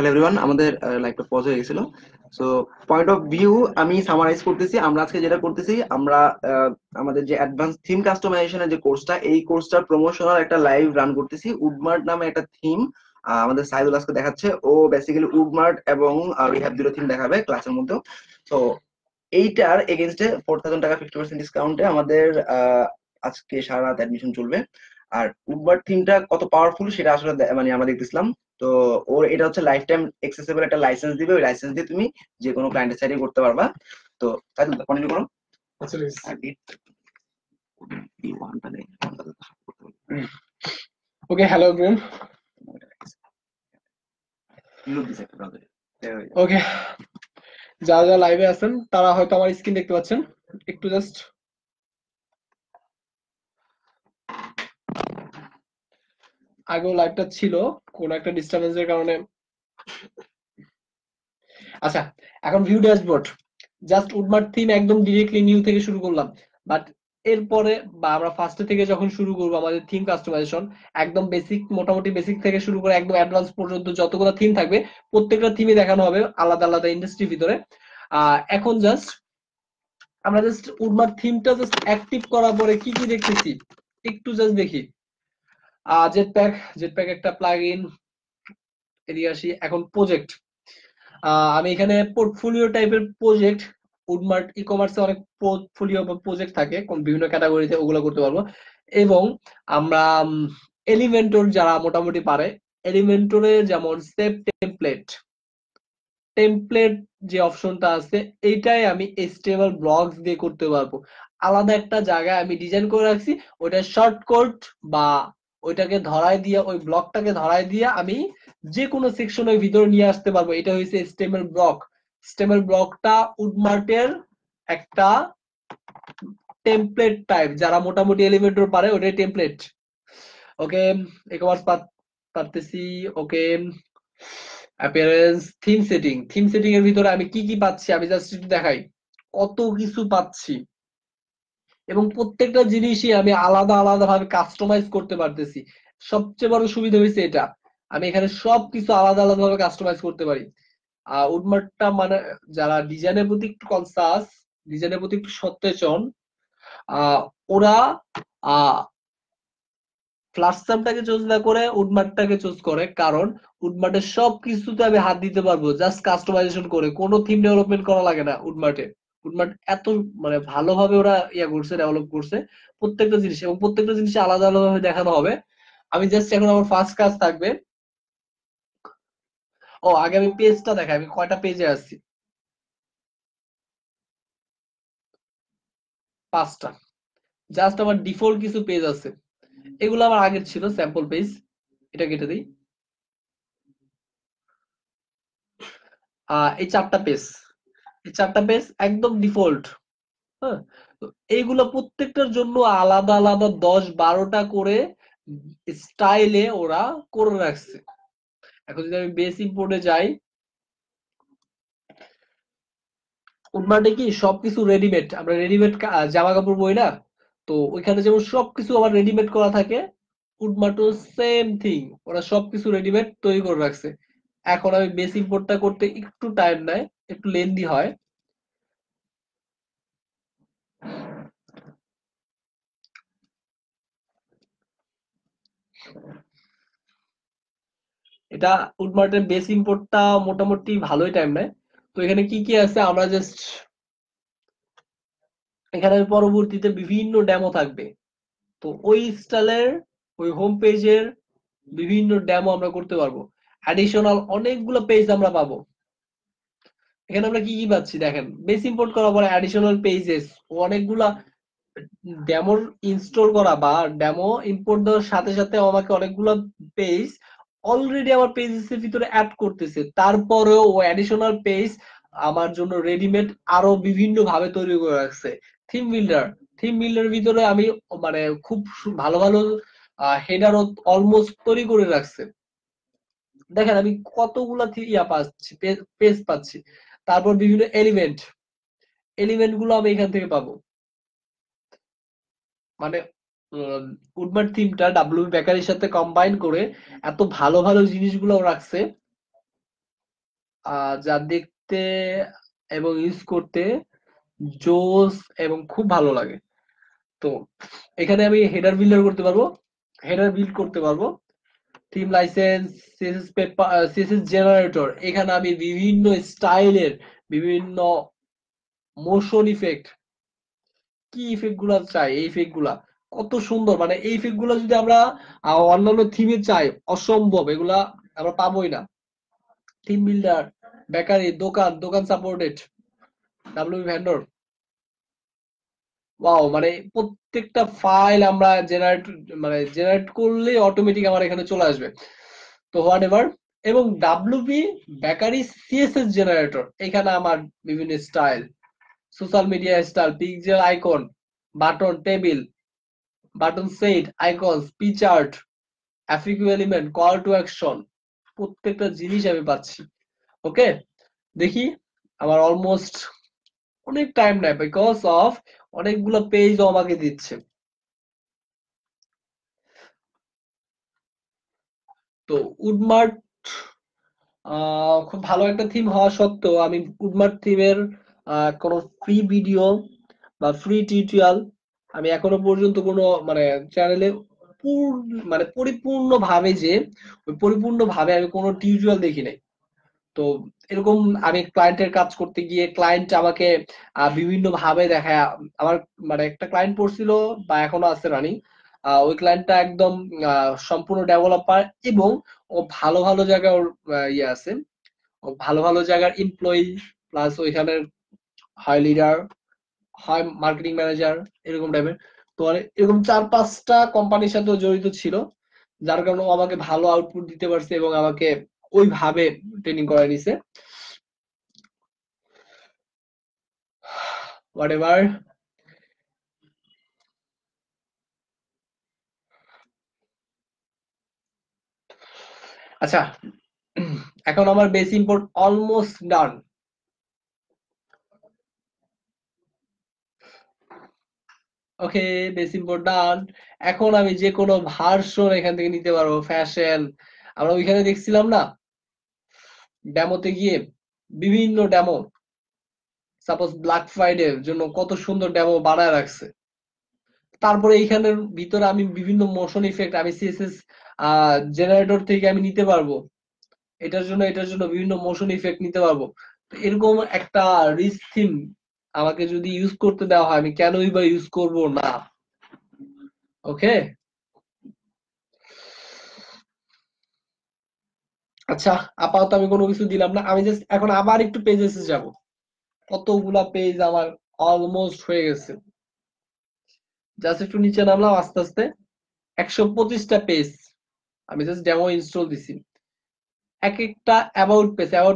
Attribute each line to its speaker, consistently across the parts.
Speaker 1: Hello everyone, আমাদের লাইভটা pause হয়ে গেছিল। সো পয়েন্ট অফ ভিউ আমি সামারাইজ করতেছি। আমরা আজকে যেটা করতেছি, আমরা আহ, আমাদের যে অ্যাডভান্স থিম কাস্টমাইজেশনের যে কোর্সটা, এই কোর্সটার প্রমোশনাল একটা লাইভ রান করতেছি। উডমার্ট নামে একটা থিম আমাদের সাইদুল আজকে দেখাচ্ছে। ও বেসিক্যালি উডমার্ট এবং রিহ্যাব জিরো থিম দেখাবে ক্লাসের মধ্যে। তো এইটার এগেনস্টে 4000 টাকা 50% ডিসকাউন্টে আমাদের আজকে সারা রাত অ্যাডমিশন চলবে। আর উডবার থিমটা কত পাওয়ারফুল সেটা আসলে মানে আমরা দেখতেছিলাম। তো ওর এটা হচ্ছে লাইফ টাইম এক্সেসিবল একটা লাইসেন্স দিবে। ওই লাইসেন্স দিয়ে তুমি যে কোনো ক্লায়েন্টের সাইডে করতে পারবা। তো তাই কন্টিনিউ করো।
Speaker 2: আচ্ছা ঠিক আছে।
Speaker 1: আর ওয়ানটা নেই,
Speaker 2: ওকে, হ্যালো এভরিওয়ান। ওকে, যারা যারা লাইভে আছেন তারা হয়তো আমার স্ক্রিন দেখতে পাচ্ছেন। একটু জাস্ট আগেও লাইভটা ছিল, কোন একটা ডিস্টারবেন্সের কারণে। আচ্ছা, এখন view dashboard. Just Woodmart theme একদম ডিরেক্টলি নিউ থেকে শুরু করলাম, বাট এরপরে বা আমরা ফার্স্টে থেকে যখন শুরু করবো আমাদের থিম কাস্টমাইজেশন, একদম বেসিক, মোটামুটি বেসিক থেকে শুরু করে একদম অ্যাডভান্স পর্যন্ত যতগুলো থিম থাকবে প্রত্যেকটা থিমই দেখানো হবে আলাদা আলাদা ইন্ডাস্ট্রির ভিতরে। এখন জাস্ট আমরা জাস্ট উডমার্ট থিমটা জাস্ট অ্যাক্টিভ করার পরে কি কি দেখতেছি একটু জাস্ট দেখি। জেটপ্যাক একটা প্লাগইন। এদিকে আসি এখন প্রজেক্ট। আমি এখানে পোর্টফোলিও টাইপের প্রজেক্ট, উডমার্ট ই কমার্সে অনেক পোর্টফোলিও প্রজেক্ট থাকে কোন বিভিন্ন ক্যাটাগরিতে, ওগুলো করতে পারবো। এবং আমরা এলিমেন্টর যারা মোটামুটি পারে, এলিমেন্টরে যেমন সেভ টেমপ্লেট, টেমপ্লেট যে অপশনটা আছে এইটাই আমি এইচটিএমএল ব্লকস দিয়ে করতে পারবো। আলাদা একটা জায়গায় আমি ডিজাইন করে রাখছি, ওইটা শর্টকাট বা ওইটাকে ধরায় দিয়ে, ওই ব্লকটাকে ধরায় দিয়ে আমি যে কোনো সেকশনের ভিতরে নিয়ে আসতে পারবো। এটা হচ্ছে এইচটিএমএল ব্লক। এইচটিএমএল ব্লকটা উডমার্টের একটা টেমপ্লেট টাইপ, যারা মোটামুটি এলিমেন্টর পারে ওটাই টেমপ্লেট। ওকে, ই-কমার্স পারতেছি। ওকে, অ্যাপিয়ারেন্স, থিম সেটিং এর ভিতরে আমি কি কি পাচ্ছি আমি জাস্ট একটু দেখাই। কত কিছু পাচ্ছি এবং প্রত্যেকটা জিনিসই আমি আলাদা আলাদা ভাবে কাস্টমাইজ করতে পারতেছি। সবচেয়ে বড় সুবিধা হয়েছে এটা, আমি এখানে সবকিছু আলাদা আলাদা ভাবে কাস্টমাইজ করতে পারি। উডমার্টটা মানে যারা ডিজাইনের প্রতি একটু কনসাস, ডিজাইনের প্রতি একটু সচেতন, ওরা ফ্লাশসামটাকে চুজ না করে উডমার্টটাকে চুজ করে, কারণ উডমার্টের সবকিছুতে আমি হাত দিতে পারবো জাস্ট কাস্টমাইজেশন করে। কোনো থিম ডেভেলপমেন্ট করা লাগে না উডমার্টে। উডমার্ট এত মানে ভালোভাবে ওরা করছে, ডেভেলপ করছে প্রত্যেকটা জিনিস, এবং প্রত্যেকটা জিনিস আলাদা আলাদা ভাবে দেখানো হবে। আমি জাস্ট এখন আমার ফার্স্ট কাজ থাকবে, আগে আমি পেজটা দেখাই, আমি কয়টা পেজে আছি। 5টা। জাস্ট আমার ডিফল্ট কিছু পেজ আছে, এগুলো আমার আগের ছিল স্যাম্পল পেজ। এটা কেটে দিই। এই 4টা পেজ একদম ডিফল্ট। হ্যাঁ, তো এইগুলো প্রত্যেকটার জন্য আলাদা আলাদা 10-12টা করে স্টাইলে ওরা করে রাখছে। এখন যদি আমি বেস ইম্পোর্টে যাই, উডমার্টে কি সবকিছু রেডিমেড, আমরা রেডিমেড জামা কাপড় বই না, তো ওইখানে যেমন সবকিছু আমার রেডিমেড করা থাকে, উডমার্টও সেম থিং, ওরা সবকিছু রেডিমেড তৈরি করে রাখছে। এখন আমি বেস ইম্পোর্টটা করতে একটু টাইম নেয়, একটু লেন্দি হয়। এটা উডমার্টের বেস ইম্পোর্টটা মোটামুটি ভালোই টাইম নেয়। তো এখানে কি কি আছে আমরা জাস্ট, এখানে পরবর্তীতে বিভিন্ন ডেমো থাকবে, তো ওই স্টাইলের ওই হোম পেজের বিভিন্ন ডেমো আমরা করতে পারবো। অ্যাডিশনাল অনেকগুলো পেজ আমরা পাবো। এখানে আমরা কি কি পাচ্ছি দেখেন, বেস ইম্পোর্ট করার পরে অ্যাডিশনাল পেজেস, অনেকগুলা ডেমো ইনস্টল করা বা ডেমো ইম্পোর্ট দেওয়ার সাথে সাথে আমাকে অনেকগুলো পেজ অলরেডি আমার পেজের ভিতরে অ্যাড করতেছে। তারপরেও ও অ্যাডিশনাল পেজ আমার জন্য রেডিমেড আরো বিভিন্ন ভাবে তৈরি করে রাখছে। থিম বিল্ডার, থিম বিল্ডার ভিতরে আমি মানে খুব ভালো ভালো হেডার অলমোস্ট তৈরি করে রাখছে। দেখেন আমি কতগুলা পাচ্ছি, পেজ পাচ্ছি। তারপর বিভিন্ন এলিমেন্ট গুলো আমি এখান থেকে পাবো। মানে উডমার্ট থিমটা ডাব্লিউ বেকারির সাথে কম্বাইন করে এত ভালো ভালো জিনিসগুলো রাখছে। যা দেখতে এবং ইউজ করতে জোস এবং খুব ভালো লাগে। তো এখানে আমি হেডার বিল্ডার করতে পারবো, হেডার বিল্ড করতে পারবো, theme licence, CSS paper, CSS generator. এখানে আমি বিভিন্ন স্টাইলের বিভিন্ন মোশন ইফেক্ট, কি ইফেক্ট গুলা চাই, এই ইফেক্ট গুলা কত সুন্দর, মানে এই ইফেক্ট গুলা যদি আমরা অন্যান্য থিমে চাই, অসম্ভব, এগুলা আমরা পাবোই না। থিম বিল্ডার, বেকারি, দোকান, দোকান সাপোর্টেড, ডাব্লিউ ভেন্ডর, ওয়াও, মানে প্রত্যেকটা ফাইল আমরা জেনারেট করলে অটোমেটিক আমার এখানে চলে আসবে। তো হোয়াট এভার। এবং ডাব্লিউপি বেকারি সিএসএস জেনারেটর, এখানে আমার বিভিন্ন style, social media style, pixel icon, button table, button set, icons, P chart, FAQ element, call to action, প্রত্যেকটা জিনিস আমি পাচ্ছি। ওকে, দেখি আমার অলমোস্ট অনেক টাইম নেয় বিকজ অফ অনেকগুলো পেজ আমাকে দিচ্ছে। তো উডমার্ট খুব ভালো একটা থিম হওয়া সত্ত্বেও আমি উডমার্ট থিমের কোনো ফ্রি ভিডিও বা ফ্রি টিউটোরিয়াল আমি এখনো পর্যন্ত কোনো মানে চ্যানেলে মানে পরিপূর্ণভাবে যে পরিপূর্ণভাবে আমি কোনো টিউটোরিয়াল দেখি নাই। তো এরকম আমি ক্লায়েন্টের কাজ করতে গিয়ে ক্লায়েন্ট আমাকে বিভিন্ন ভাবে দেখায়। আমার মানে একটা ক্লায়েন্ট পড়ছিল বা এখনো আছে রানিং, ওই ক্লায়েন্টটা একদম সম্পূর্ণ ডেভেলপার এবং ও ভালো ভালো জায়গায় ওর ইয়ে আছে, ও ভালো ভালো জায়গার এমপ্লয়ি, প্লাস ওইখানের হয় লিডার, হয় মার্কেটিং ম্যানেজার, এরকম টাইপের। তো এরকম 4-5টা কোম্পানির সাথে জড়িত ছিল, যার কারণে ও আমাকে ভালো আউটপুট দিতে পারছে এবং আমাকে ওইভাবে ট্রেনিং করাই নিছে। হোয়াটএভার। আচ্ছা, এখন আমার বেস ইম্পোর্ট অলমোস্ট ডান। ওকে, বেস ইম্পোর্ট ডান। এখন আমি যে কোনো ভার্সন এখান থেকে নিতে পারবো, ফ্যাশন, আমরা ওইখানে দেখছিলাম না ডেমোতে গিয়ে বিভিন্ন ডেমো, সাপোজ ব্ল্যাক ফ্রাইডের জন্য কত সুন্দর ডেমো বানায় রাখছে। তারপরে এইখানের ভিতরে আমি বিভিন্ন মোশন ইফেক্ট আমি সিএসএস জেনারেটর থেকে আমি নিতে পারবো, এটার জন্য বিভিন্ন মোশন ইফেক্ট নিতে পারবো। তো এরকম একটা রিচ থিম আমাকে যদি ইউজ করতে দেওয়া হয়, আমি কেনই বা ইউজ করব না। ওকে, আচ্ছা, আপাতত আমি কোনো কিছু দিলাম না, আমি জাস্ট এখন আবার একটু পেজেসে যাব। কতগুলা পেজ আমার অলমোস্ট হয়ে গেছে, জাস্ট একটু নিচে নামলাম আস্তে আস্তে। 125টা পেজ আমি জাস্ট ডেমো ইনস্টল দিছি। এক একটা অ্যাবাউট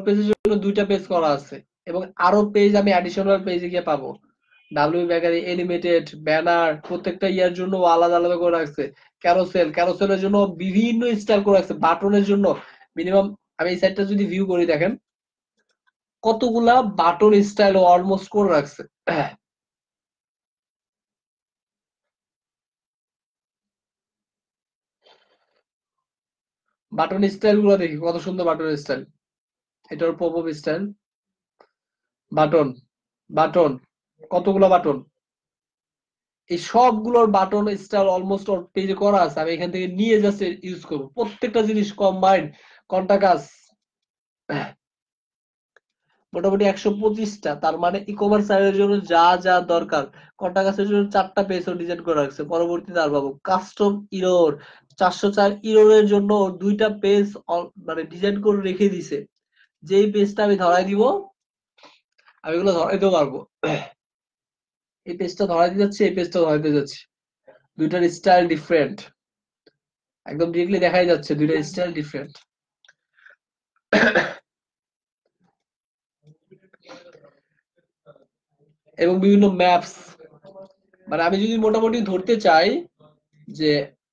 Speaker 2: পেজের জন্য 2টা পেজ করা আছে এবং আরো পেজ আমি অ্যাডিশনাল পেজে গিয়ে পাবো। ডাব্লিউ বেকারি, এলিমেটেড, ব্যানার, প্রত্যেকটা ইয়ার জন্য আলাদা আলাদা করে রাখছে। ক্যারোসেলের জন্য বিভিন্ন স্টাইল করে রাখছে, বাটনের জন্য মিনিমাম। আমি এই সাইটটা যদি ভিউ করি দেখেন কতগুলা বাটন স্টাইল অলমোস্ট করে রাখছে। বাটন স্টাইল গুলো দেখি কত সুন্দর বাটন স্টাইল, এটার pop up style, button, button, কতগুলো বাটন, এই সবগুলোর বাটন স্টাইল অলমোস্ট ওর পেজে করা আছে। আমি এখান থেকে নিয়ে জাস্ট ইউজ করবো প্রত্যেকটা জিনিস কম্বাইন্ড। কন্টাকাস মোটামুটি 125টা, তার মানে ই কমার্স সাইটের জন্য যা যা দরকার কন্টাকাসের জন্য 4টা পেজও ডিজাইন করে রাখছে। পরবর্তীতে আর পাবো কাস্টম ইরোর, 404 ইরোরের জন্য 2টা পেজ মানে ডিজাইন করে রেখে দিছে। যেই পেজটা আমি ধরাই দিব আমি এগুলো ধরাইতেও পারবো। এই পেজটা ধরাইতে যাচ্ছে, এই পেজটা ধরাইতে যাচ্ছে, দুইটার স্টাইল ডিফারেন্ট, একদম ডিরেক্টলি দেখাই যাচ্ছে দুইটা স্টাইল ডিফারেন্ট। এবং বিভিন্ন ম্যাপস, মানে আমি যদি মোটামুটি ধরতে চাই যে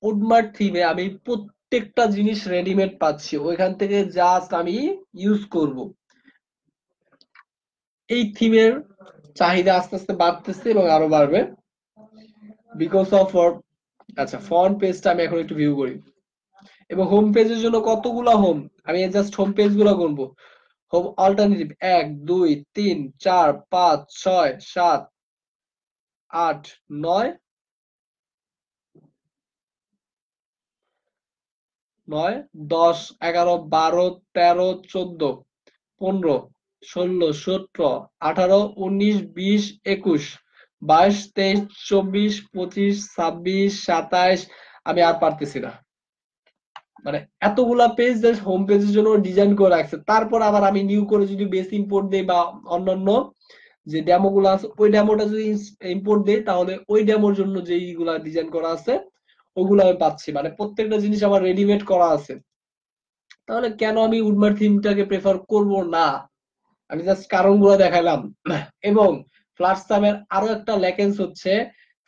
Speaker 2: উডমার্ট থিমে আমি প্রত্যেকটা জিনিস রেডিমেড পাচ্ছি, ওইখান থেকে জাস্ট আমি ইউজ করব। এই থিমের চাহিদা আস্তে আস্তে বাড়তেছে এবং আরো বাড়বে বিকজ অফ। আচ্ছা, ফ্রন্ট পেজটা আমি এখন একটু ভিউ করি এবং হোম পেজের জন্য কতগুলা হোম, আমি জাস্ট হোম পেজ গুলো গুনবো। হোম অল্টারনেটিভ 1 2 3 4 5 6 7 8 9 9 10 11 12 13 14 15 16 17 18 19 20 21 22 23 24 25 26 27 আমি আর পারতেছি না মানে এতগুলা পেজ জাস্ট হোম পেজের জন্য ডিজাইন করে রাখছে তারপর আবার আমি নিউ করে যদি বেস ইম্পোর্ট দেই বা অন্যান্য যে ডেমো গুলো আছে ওই ডেমোটা যদি ইম্পোর্ট দেই তাহলে ওই ডেমোর জন্য যেইগুলা ডিজাইন করা আছে ওগুলো আমি পাচ্ছি মানে প্রত্যেকটা জিনিস আমার রেডিমেড করা আছে তাহলে কেন আমি উডমার থিমটাকে প্রেফার করব না আমি জাস্ট কারণগুলো দেখালাম এবং ফ্লাটসামের আরো একটা ল্যাকেন্স হচ্ছে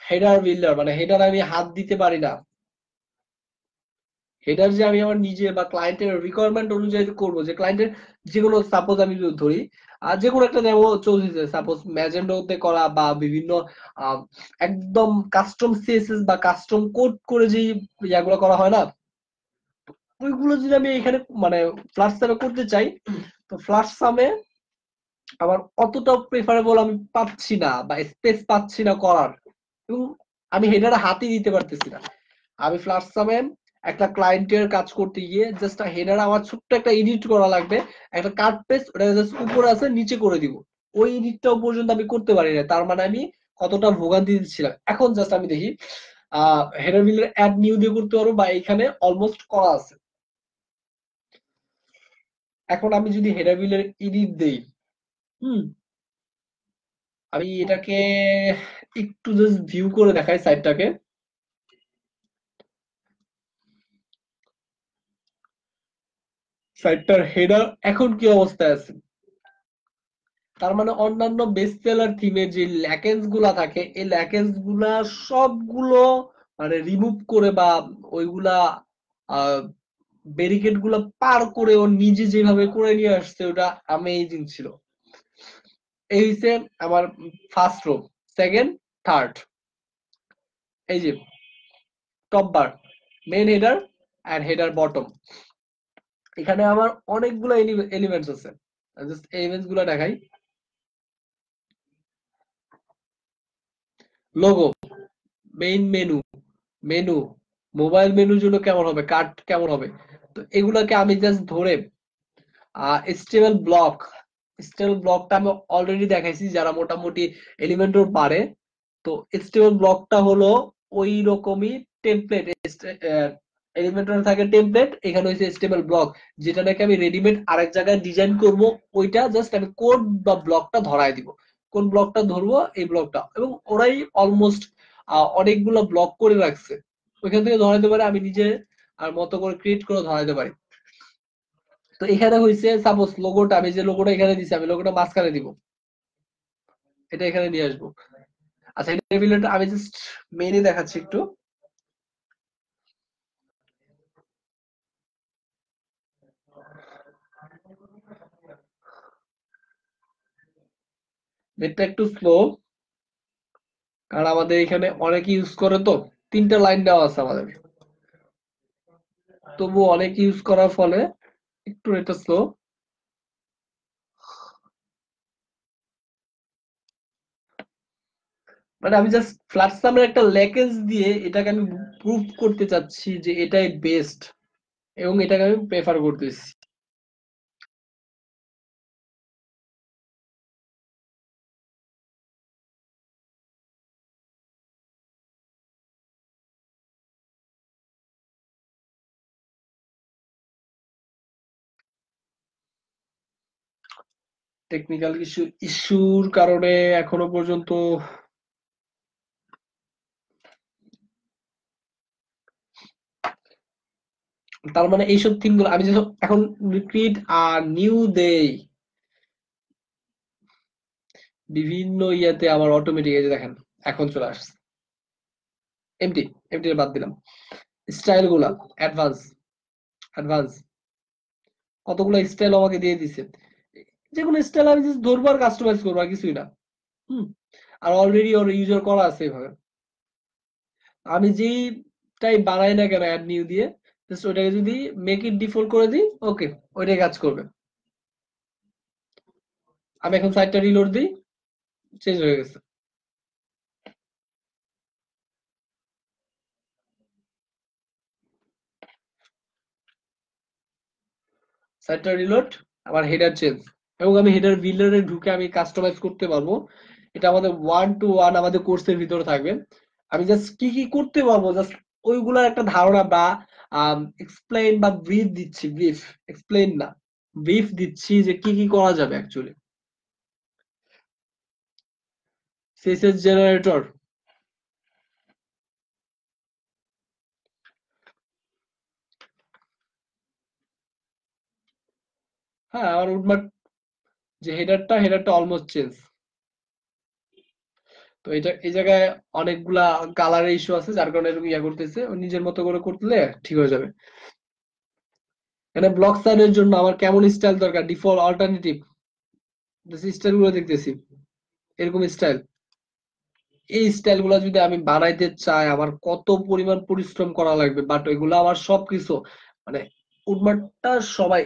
Speaker 2: হেডার বিল্ডার মানে হেডার আমি হাত দিতে পারি না হেডার যে আমি আমার নিজে বা ক্লায়েন্টের রিকোয়ারমেন্ট অনুযায়ী করব যে ক্লায়েন্টের যেগুলো সাপোজ আমি যদি ধরি আর যে কোনো একটা ডেমো চলছে সাপোজ ম্যাজেন্ডোতে করা বা বিভিন্ন একদম কাস্টম সিএসএস বা কাস্টম কোড করে যে ইয়াগুলো করা হয় না ওইগুলো যদি আমি এখানে মানে ফ্লাটসামে করতে চাই তো ফ্লাটসামে আবার অতটা প্রেফারেবল আমি পাচ্ছি না বা স্পেস পাচ্ছি না করার এবং আমি হেডার হাতই দিতে পারতেছি না আমি ফ্লাটসামে একটা ক্লায়েন্টের কাজ করতে গিয়ে জাস্ট হেডার আমার ছোট্ট একটা এডিট করা লাগবে একটা কাট পেস্ট ওটা জাস্ট উপরে আছে নিচে করে দিব ওই এডিটটাও পর্যন্ত আমি করতে পারি না তার মানে আমি কতটা ভোগান্তি দিচ্ছিলাম এখন জাস্ট আমি দেখি হেডার বিলের অ্যাড নিউ দিয়ে করতে পারবো বা এখানে অলমোস্ট করা আছে এখন আমি যদি হেডার বিলের এডিট দেই হুম আমি এটাকে একটু জাস্ট ভিউ করে দেখাই সাইটটাকে সাইটটার হেডার এখন কি অবস্থায় আছে তার মানে অন্যান্য বেস্ট সেলার থিমের যে ল্যাকেন্স গুলা থাকে এই ল্যাকেন্স গুলা সবগুলো মানে রিমুভ করে বা ওইগুলা ব্যারিকেড গুলা পার করে ও নিজে যেভাবে করে নিয়ে আসছে ওটা অ্যামেজিং ছিল এই হচ্ছে আমার ফার্স্ট রো সেকেন্ড থার্ড এই যে top bar main header and header bottom এখানে আমার অনেকগুলো এলিমেন্টস আছে জাস্ট এলিমেন্টস গুলো দেখাই logo main menu menu mobile মেনুর জন্য কেমন হবে কার্ড কেমন হবে তো এগুলাকে আমি জাস্ট ধরে স্টেবল ব্লক স্টেবল ব্লকটা আমি অলরেডি দেখাইছি যারা মোটামুটি এলিমেন্টর পারে তো স্টেবল ব্লকটা হলো ওই রকমই টেমপ্লেট এলিমেন্টর থাকে টেমপ্লেট এখানে হচ্ছে স্টেবল ব্লক যেটা নাকি আমি রেডিমেড আরেক জায়গায় ডিজাইন করব ওইটা জাস্ট আমি কোড বা ব্লকটা ধরাই দিব কোন ব্লকটা ধরবো এই ব্লকটা এবং ওরাই অলমোস্ট অনেকগুলো ব্লক করে রাখছে ওইখান থেকে ধরাইতে পারে আমি নিজে আর মতো করে ক্রিয়েট করে ধরাইতে পারি তো এখানে হয়েছে সাপোজ লোগোটা আমি যে লোগোটা এখানে দিছি আমি লোগোটা মাঝখানে দিব এটা এখানে নিয়ে আসবো আচ্ছা এটা ভিডিওটা আমি জাস্ট মেইনে দেখাচ্ছি একটু নেটটা একটু স্লো কারণ আমাদের এখানে অনেকে ইউজ করে তো তিনটা লাইন দেওয়া আছে আমাদের তবু অনেক ইউজ করার ফলে একটু নেটটা স্লো মানে আমি জাস্ট ফ্ল্যাটসামের একটা ল্যাকেজ দিয়ে এটাকে আমি প্রুভ করতে চাচ্ছি যে এটাই বেস্ট এবং এটাকে আমি প্রেফার করতেছি টেকনিক্যাল ইস্যুর কারণে এখনো পর্যন্ত তার মানে এইসব থিম গুলো আমি যখন এখন ক্রিয়েট আর নিউ দেই বিভিন্ন ইয়াতে আমার অটোমেটিক এই যে দেখেন এখন চলে আসছে এমটি এমটি বাদ দিলাম স্টাইল গুলা অ্যাডভান্স অ্যাডভান্স কতগুলো স্টাইল আমাকে দিয়ে দিছে যে কোনো স্টাইল আমি জাস্ট ধরবো আর কাস্টমাইজ করবো আর কিছুই না হুম আর অলরেডি ওর ইউজার করা আছে এভাবে আমি যেই টাইপ বানাই না কেন অ্যাড নিউ দিয়ে জাস্ট ওটাকে যদি মেক ইট ডিফল্ট করে দিই ওকে ওইটাই কাজ করবে আমি এখন সাইটটা রিলোড দিই, চেঞ্জ হয়ে গেছে। সাইটটা রিলোড, আমার হেডার চেঞ্জ, এবং আমি হেডার বিল্ডারে ঢুকে আমি কাস্টমাইজ করতে পারবো। এটা আমাদের 1-to-1 আমাদের কোর্সের ভিতরে থাকবে। আমি জাস্ট কি কি করতে পারবো, জাস্ট ওইগুলার একটা ধারণা বা এক্সপ্লেইন বা ব্রিফ দিচ্ছি, ব্রিফ, এক্সপ্লেইন না, ব্রিফ দিচ্ছি যে কি কি করা যাবে অ্যাকচুয়ালি। সিএসএস জেনারেটর, হ্যাঁ আমার উডমার্ক যে হেডারটা অলমোস্ট চেঞ্জ। তো এটা এই জায়গায় অনেকগুলা কালারের ইস্যু আছে, যার কারণে এরকম ইয়া করতেছে। ও নিজের মতো করে করলে ঠিক হয়ে যাবে। এখানে ব্লক সাইডের জন্য আমার কেমন স্টাইল দরকার, ডিফল্ট, অল্টারনেটিভ, স্টাইল গুলো দেখতেছি, এরকম স্টাইল। এই স্টাইল গুলা যদি আমি বানাইতে চাই আমার কত পরিমাণ পরিশ্রম করা লাগবে, বাট ওইগুলো আমার সবকিছু মানে উডমার্টটা সবাই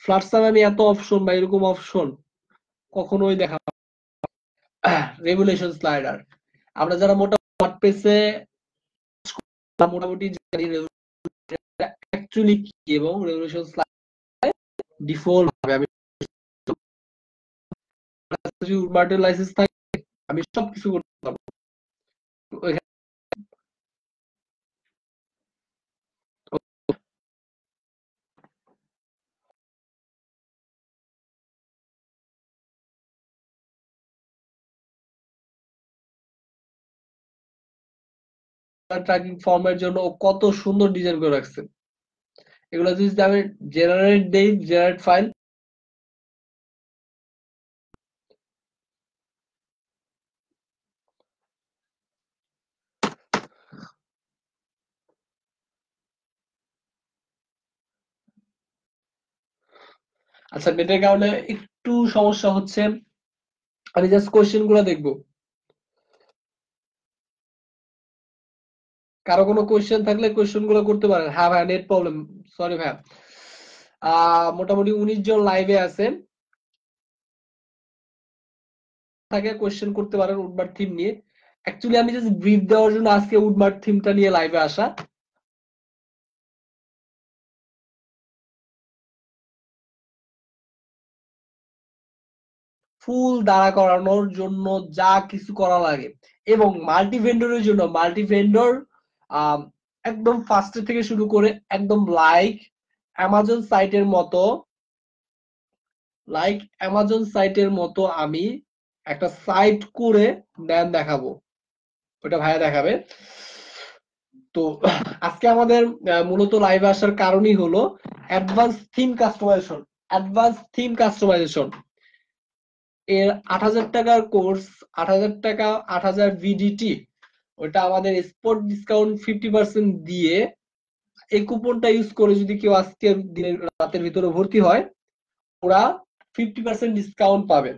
Speaker 2: ফ্ল্যাট সামে আমি এত অপশন বা এরকম অপশন কখনোই দেখা। রেগুলেশন স্লাইডার, আমরা যারা মোটামুটি ওয়ার্ডপ্রেসে মোটামুটি জানি অ্যাকচুয়ালি কি, এবং রেগুলেশন স্লাইড ডিফল্ট ভাবে আমি যদি উডমার্টের লাইসেন্স থাকে আমি সবকিছু করতে পারবো। ট্র্যাকিং ফর্মের জন্য ও কত সুন্দর ডিজাইন করে রাখছে। এগুলো যদি আমি জেনারেট দেই, জেনারেট ফাইল, আচ্ছা নেটের কারণে একটু সমস্যা হচ্ছে, আমি জাস্ট কোশ্চেন গুলো দেখবো। কারো কোনো কোশ্চেন থাকলে কোশ্চেন গুলো করতে পারেন। হ্যাঁ ভাই নেট প্রবলেম, সরি ভাই। মোটামুটি 19 জন লাইভে আছে, থাকে কোশ্চেন করতে পারেন উডমার্ট থিম নিয়ে। অ্যাকচুয়ালি আমি জাস্ট ব্রিফ দেওয়ার জন্য আজকে উডমার্ট থিমটা নিয়ে লাইভে আসা। ফুল দাঁড়া করানোর জন্য যা কিছু করা লাগে, এবং মাল্টি ভেন্ডরের জন্য মাল্টি ভেন্ডর একদম ফার্স্ট থেকে শুরু করে একদম অ্যামাজন সাইটের মতো অ্যামাজন সাইটের মতো আমি একটা সাইট করে দেন দেখাবো, ওটা ভাইয়া দেখাবে। তো আজকে আমাদের মূলত লাইভে আসার কারণই হলো অ্যাডভান্স থিম কাস্টমাইজেশন এর ৮০০০ টাকার কোর্স, ৮০০০ টাকা, ৮০০০ ভিডিটি, ওটা আমাদের স্পট ডিসকাউন্ট 50% দিয়ে এই কুপনটা ইউজ করে যদি কেউ আজকের দিনের রাতের ভিতরে ভর্তি হয়, ওরা 50% ডিসকাউন্ট পাবে।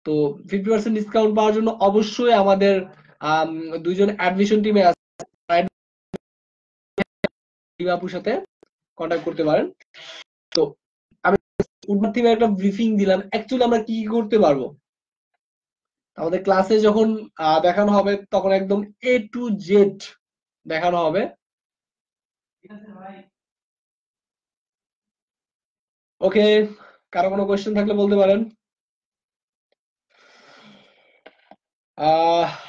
Speaker 2: তো 50% ডিসকাউন্ট পাওয়ার জন্য অবশ্যই আমাদের দুইজন অ্যাডমিশন টিমে আছে, আপুর সাথে কন্ট্যাক্ট করতে পারেন। তো আমি উডমার্ট টিমে একটা ব্রিফিং দিলাম অ্যাকচুয়ালি আমরা কি কি করতে পারবো। আমাদের ক্লাসে যখন দেখানো হবে তখন একদম এ টু জেড দেখানো হবে। ওকে, কারো কোনো কোয়েশ্চেন থাকলে বলতে পারেন।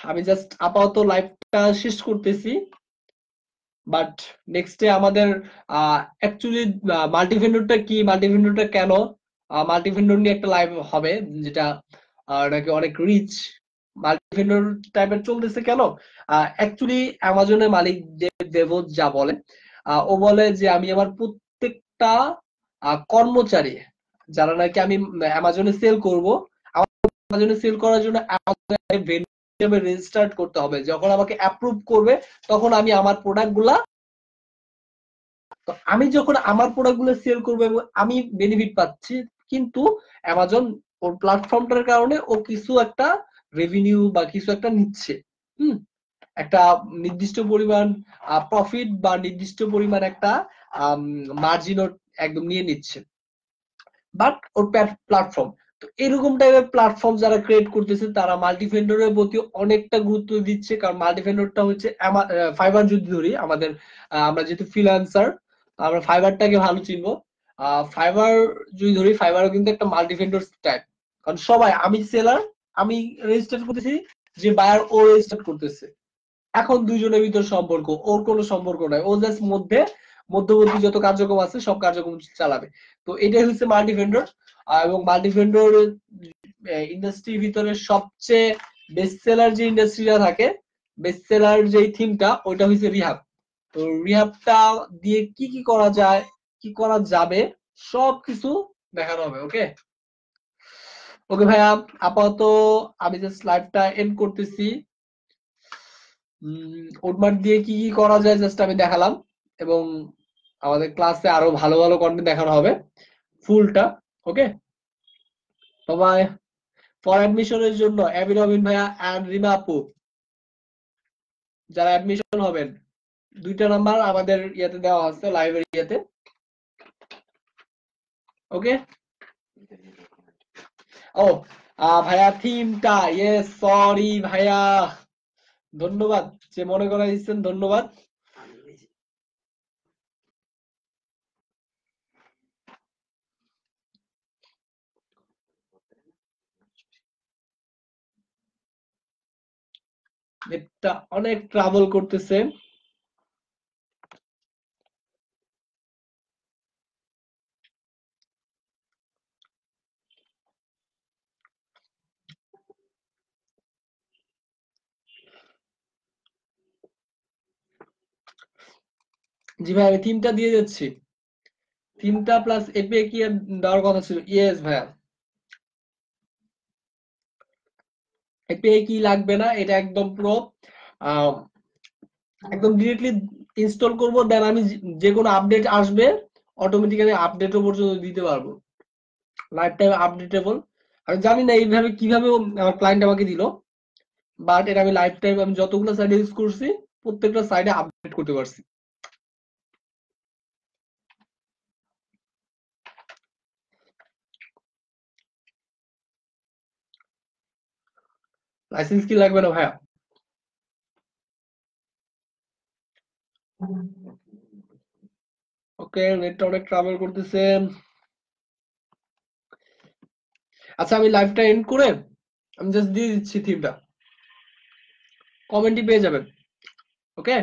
Speaker 2: আমি জাস্ট আপাতত লাইভটা শেষ করতেছি, বাট নেক্সটে আমাদের অ্যাকচুয়ালি মাল্টিভেন্ডরটা কি, মাল্টিভেন্ডরটা কেন, মাল্টিভেন্ডর নিয়ে একটা লাইভ হবে, যেটা নাকি অনেক রিচ মাল্টিভেন্ডর টাইপের চলতেছে কেন। অ্যাকচুয়ালি অ্যামাজনের মালিক দেবজ যা বলে, ও বলে যে আমি আমার প্রত্যেকটা কর্মচারী যারা নাকি আমি অ্যামাজনে সেল করব, আমার অ্যামাজনে সেল করার জন্য হিসেবে রেজিস্টার্ড করতে হবে। যখন আমাকে অ্যাপ্রুভ করবে তখন আমি আমার প্রোডাক্ট গুলা, তো আমি যখন আমার প্রোডাক্ট গুলো সেল করবো এবং আমি বেনিফিট পাচ্ছি, কিন্তু অ্যামাজন ওর প্ল্যাটফর্মটার কারণে ও কিছু একটা রেভিনিউ বা কিছু একটা নিচ্ছে। হুম, একটা নির্দিষ্ট পরিমাণ প্রফিট বা নির্দিষ্ট পরিমাণ একটা মার্জিন একদম নিয়ে নিচ্ছে, বাট ওর প্ল্যাটফর্ম তো এরকম টাইপের প্ল্যাটফর্ম যারা ক্রিয়েট করতেছে তারা মাল্টি ভেন্ডরের প্রতি অনেকটা গুরুত্ব দিচ্ছে, কারণ মাল্টি ভেন্ডরটা হচ্ছে ফাইবার যদি ধরি আমাদের, আমরা যেহেতু ফ্রিল্যান্সার আমরা ফাইবারটাকে ভালো চিনবো। ফাইবার যদি ধরি, ফাইবারও কিন্তু একটা মাল্টি ভেন্ডর টাইপ, কারণ সবাই, আমি সেলার আমি রেজিস্টার করতেছি, যে বায়ার ও রেজিস্টার করতেছে, এখন দুইজনের ভিতর সম্পর্ক, ওর কোনো সম্পর্ক নাই, ও জাস্ট মধ্যবর্তী যত কার্যক্রম আছে সব কার্যক্রম চালাবে। তো এটাই হচ্ছে মাল্টি ভেন্ডর। এবং মাল্টি ভেন্ডর ইন্ডাস্ট্রির ভিতরে সবচেয়ে বেস্ট সেলার যে ইন্ডাস্ট্রিটা থাকে, বেস্ট সেলার যে থিমটা ওইটা হচ্ছে রিহাব। তো রিহাবটা দিয়ে কি কি করা যায়, কি করা যাবে, সবকিছু দেখানো হবে। ওকে ওকে ভাইয়া, আপাতত আমি জাস্ট লাইভটা এন্ড করতেছি। ওডমার্ক দিয়ে কি কি করা যায় জাস্ট আমি দেখালাম, এবং আমাদের ক্লাসে আরো ভালো ভালো কন্টেন্ট দেখানো হবে ফুলটা। ওকে সবাই, ফর অ্যাডমিশনের জন্য অ্যাবি রবিন ভাইয়া এন্ড রিমা আপু যারা অ্যাডমিশন হবেন, দুইটা নাম্বার আমাদের ইয়াতে দেওয়া আছে, লাইব্রেরিয়াতে। ওকে ও ভাইয়া থিমটা, ইয়েস সরি ভাইয়া, ধন্যবাদ যে মনে করাই দিচ্ছেন, ধন্যবাদ। নেটটা অনেক ট্রাভেল করতেছে। জি ভাই, আমি থিমটা দিয়ে যাচ্ছি, থিমটা প্লাস এপিআই কি দেওয়ার কথা ছিল। ইয়েস ভাইয়া, এপিআই কি লাগবে না, এটা একদম পুরো একদম ডিরেক্টলি ইনস্টল করব, দেন আমি যে কোনো আপডেট আসবে অটোমেটিক্যালি আপডেটও পর্যন্ত দিতে পারবো, লাইফ টাইম আপডেটেবল। আমি জানি না এইভাবে কিভাবে আমার ক্লায়েন্ট আমাকে দিল, বাট এটা আমি লাইফ টাইম, আমি যতগুলো সাইডে ইউজ করছি প্রত্যেকটা সাইডে আপডেট করতে পারছি। লাইসেন্স কি লাগবে না ভাইয়া? ওকে, নেটটা অনেক ট্রাভেল করতেছে। আচ্ছা, আমি লাইভটা এন্ড করে আমি জাস্ট দিয়ে দিচ্ছি থিমটা, কমেন্টই পেয়ে যাবেন। ওকে।